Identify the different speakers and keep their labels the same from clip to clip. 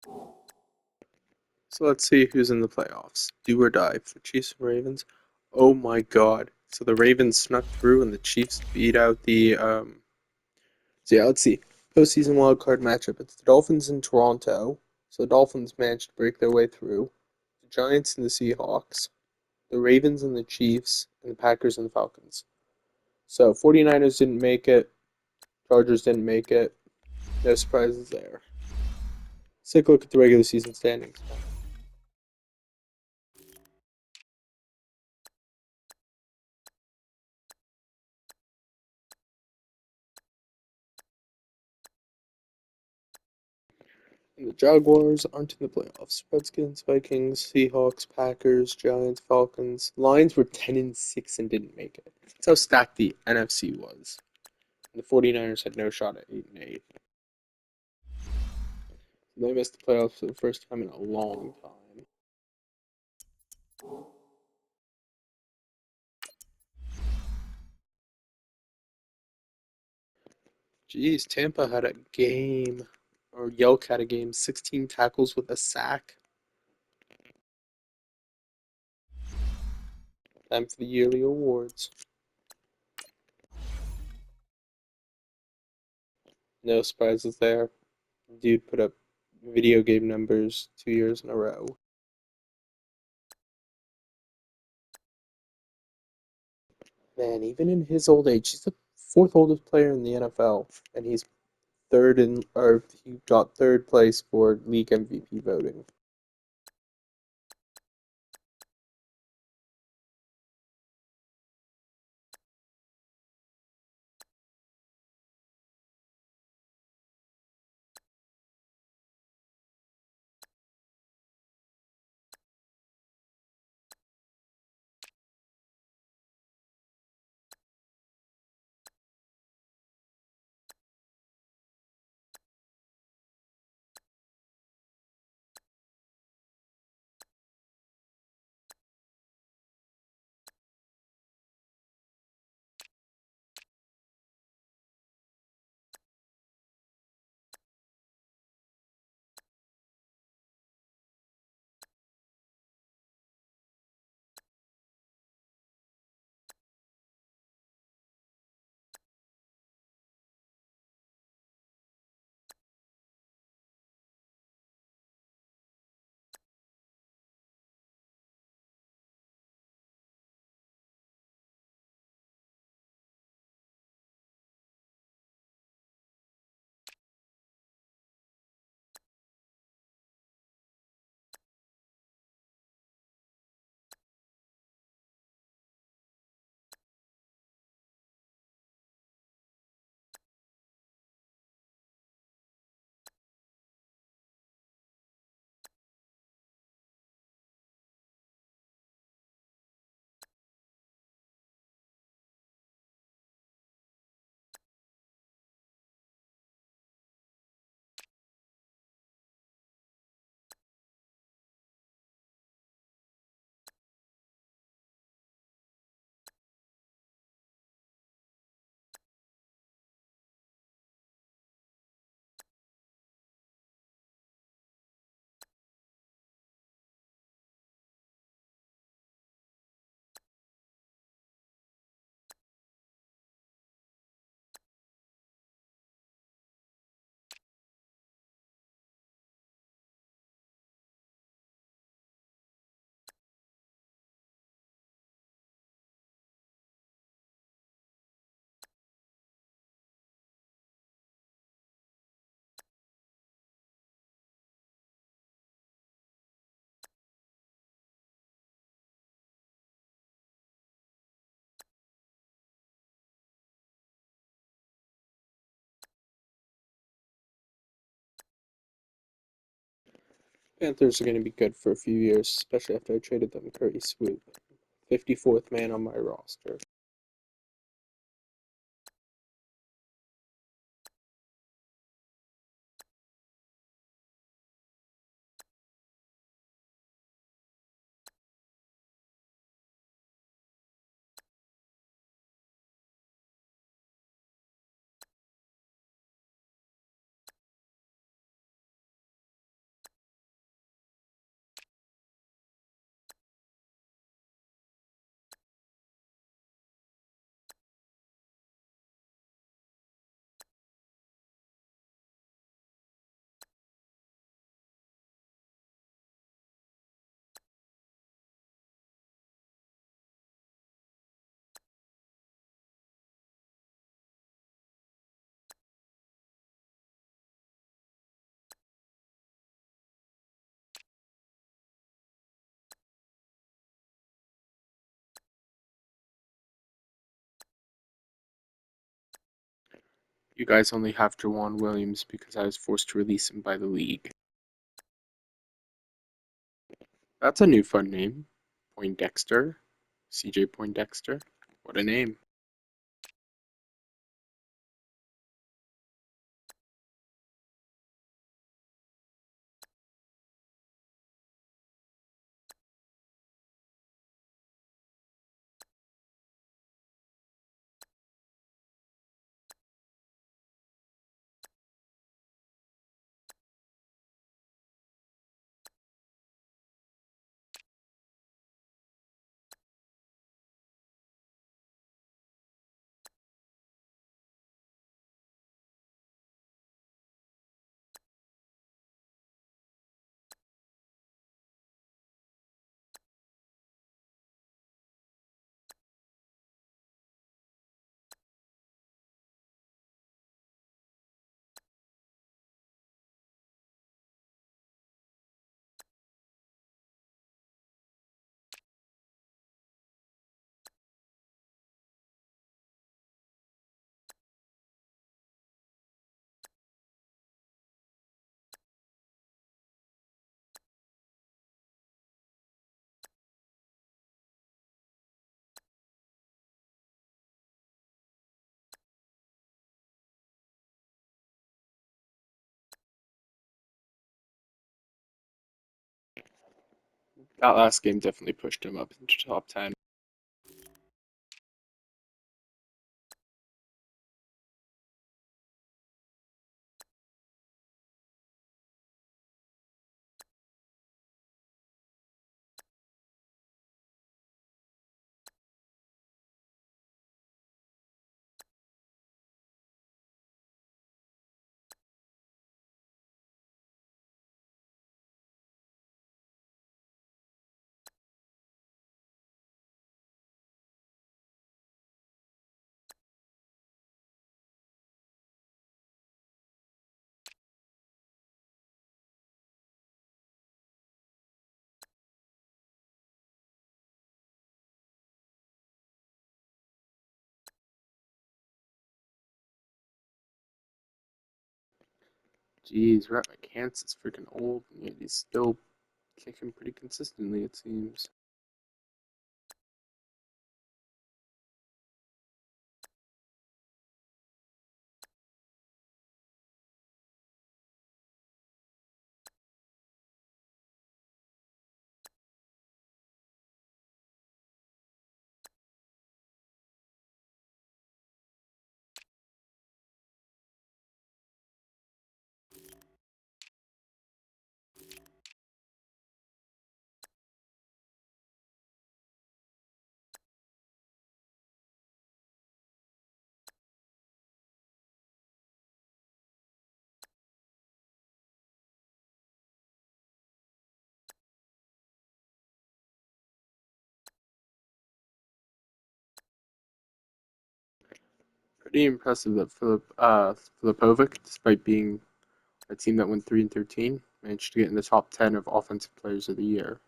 Speaker 1: So let's see who's in the playoffs. Do or die for Chiefs and Ravens. Oh my God! So the Ravens snuck through and the Chiefs beat out the. So yeah, let's see. Postseason wildcard matchup. It's the Dolphins in Toronto. So the Dolphins managed to break their way through. The Giants and the Seahawks. The Ravens and the Chiefs. And the Packers and the Falcons. So 49ers didn't make it. Chargers didn't make it. No surprises there. Let's take a look at the regular season standings. And the Jaguars aren't in the playoffs. Redskins, Vikings, Seahawks, Packers, Giants, Falcons. Lions were 10-6 and didn't make it. That's how stacked the NFC was. The 49ers had no shot at 8-8. They missed the playoffs for the first time in a long time. Jeez, Tampa had a game, or Yelk had a game, 16 tackles with a sack. Time for the yearly awards. No surprises there. Dude put up video game numbers 2 years in a row. Man, even in his old age, he's the fourth oldest player in the NFL, and he's he got third place for league MVP voting. Panthers are going to be good for a few years, especially after I traded them Curry Swoop. 54th man on my roster. You guys only have Jawan Williams because I was forced to release him by the league. That's a new fun name. Poindexter. CJ Poindexter. What a name. That last game definitely pushed him up into top 10. Jeez, Rhett McCants is freaking old, and yet he's still kicking pretty consistently, it seems. Pretty impressive that Filipovic, despite being a team that went 3-13, managed to get in the top 10 of Offensive Players of the Year.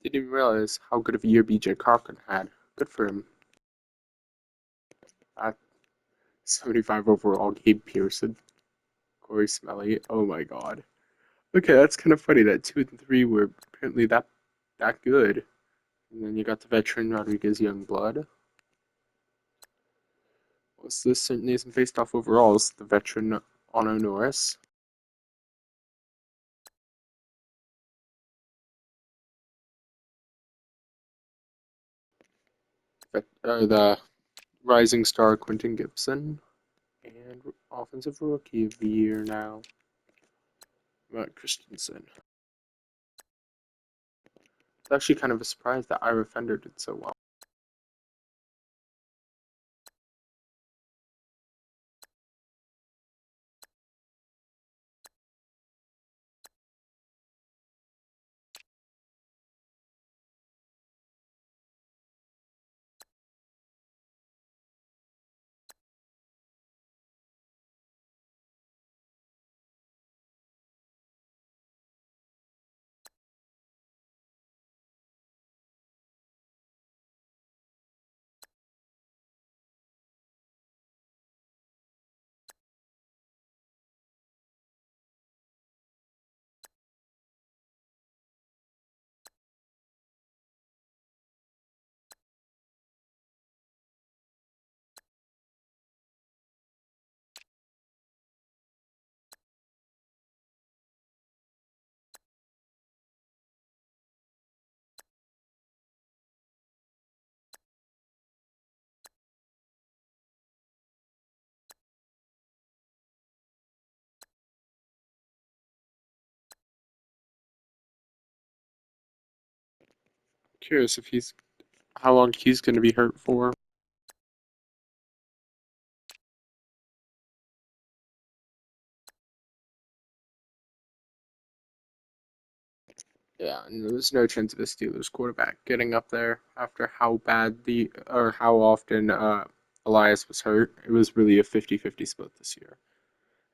Speaker 1: Didn't even realize how good of a year BJ Cochran had. Good for him. 75 overall, Gabe Pearson, Corey Smelly. Oh my god. Okay, that's kind of funny that 2 and 3 were apparently that good. And then you got the veteran Rodriguez Youngblood. Well, this certainly isn't based off overalls. The veteran Ono Norris. The rising star Quentin Gibson. And offensive rookie of the year now, Matt Christensen. It's actually kind of a surprise that Ira Fender did so well. Curious if he's how long he's going to be hurt for. Yeah, and there was no chance of the Steelers quarterback getting up there after how bad how often Elias was hurt. It was really a 50-50 split this year.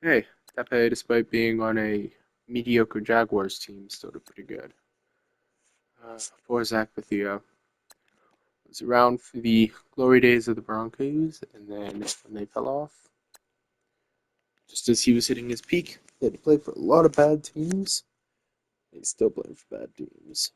Speaker 1: Hey, Tepe, despite being on a mediocre Jaguars team, still did pretty good. Poor Zach Bethia was around for the glory days of the Broncos, and then when they fell off, just as he was hitting his peak, he had to play for a lot of bad teams. He's still playing for bad teams.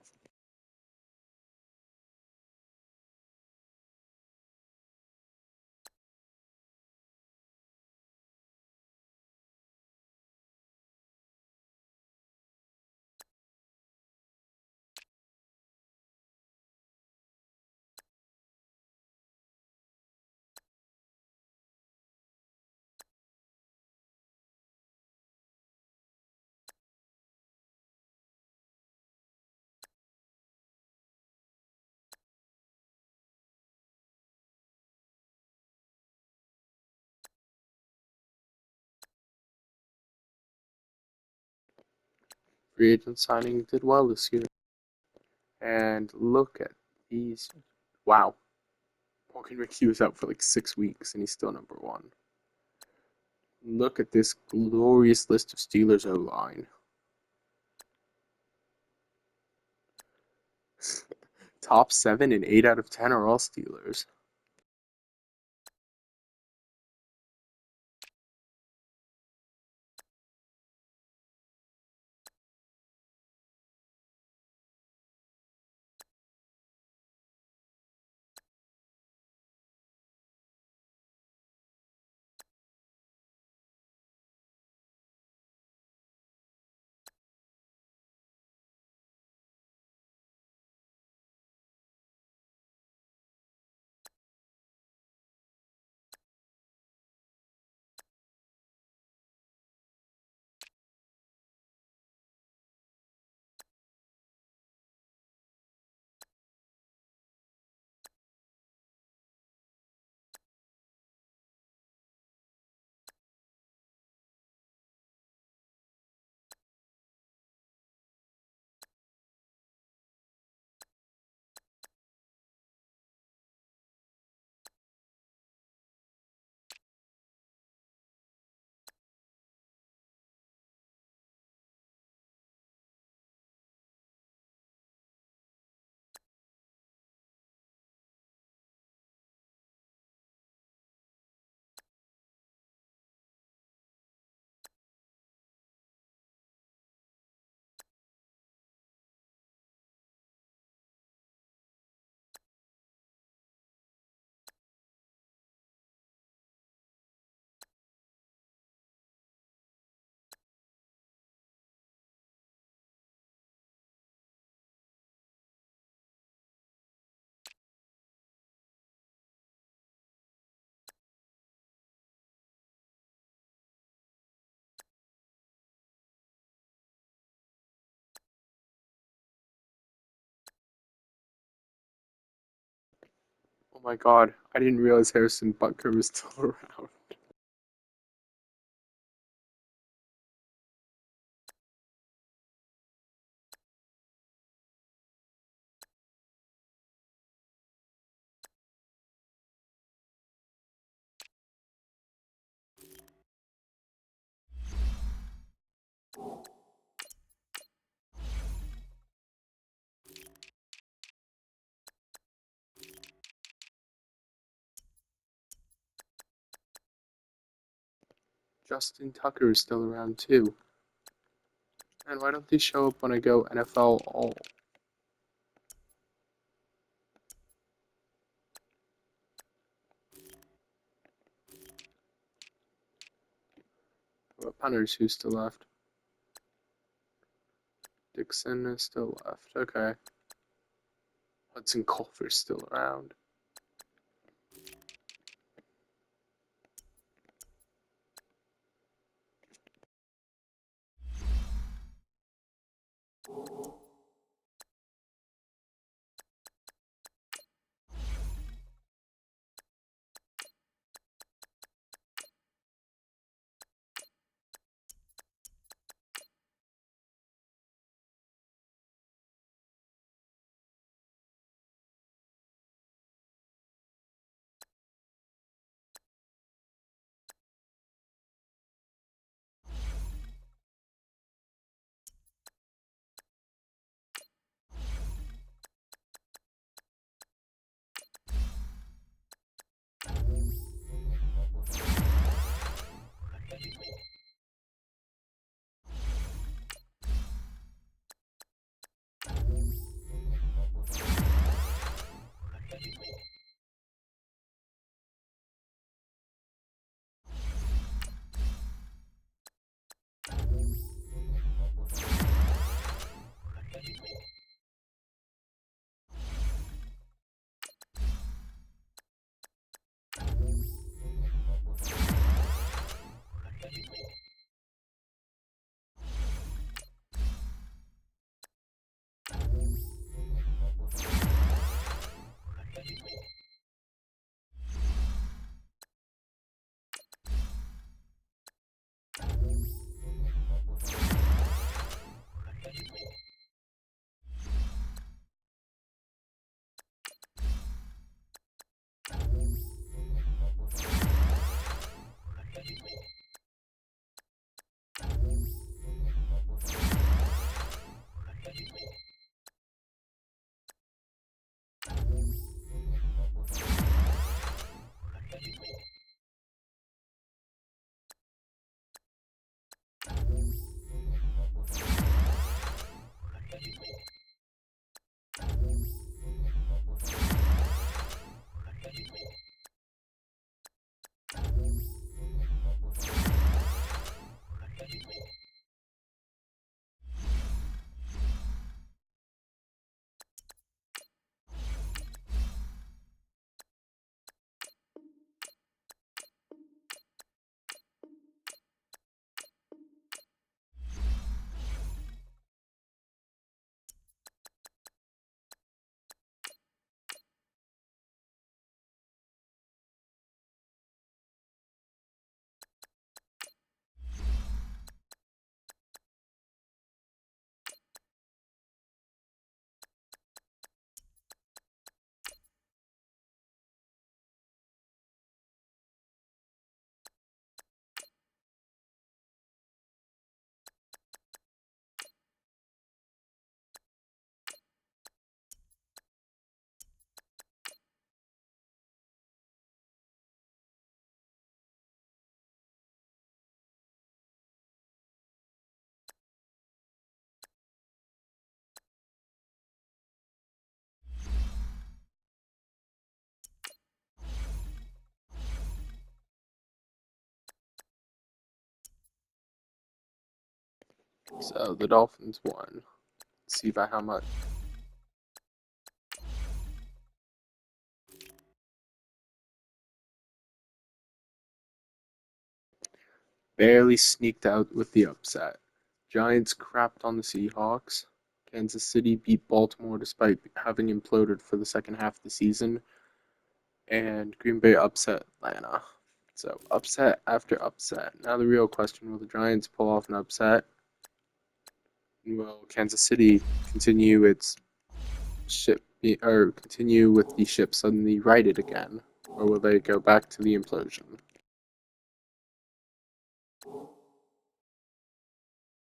Speaker 1: Free agent signing did well this year. And look at these. Wow. Morgan McHugh was out for like 6 weeks and he's still number one. Look at this glorious list of Steelers O-line. Top 7 and 8 out of 10 are all Steelers. Oh my god, I didn't realize Harrison Butker was still around. Justin Tucker is still around too. And why don't they show up when I go NFL All? What punters who's still left? Dixon is still left. Okay. Hudson Culver's still around. So the Dolphins won. Let's see by how much. Barely sneaked out with the upset. Giants crapped on the Seahawks. Kansas City beat Baltimore despite having imploded for the second half of the season. And Green Bay upset Atlanta. So upset after upset. Now the real question, will the Giants pull off an upset? Will Kansas City continue its ship or continue with the ship suddenly righted again? Or will they go back to the implosion?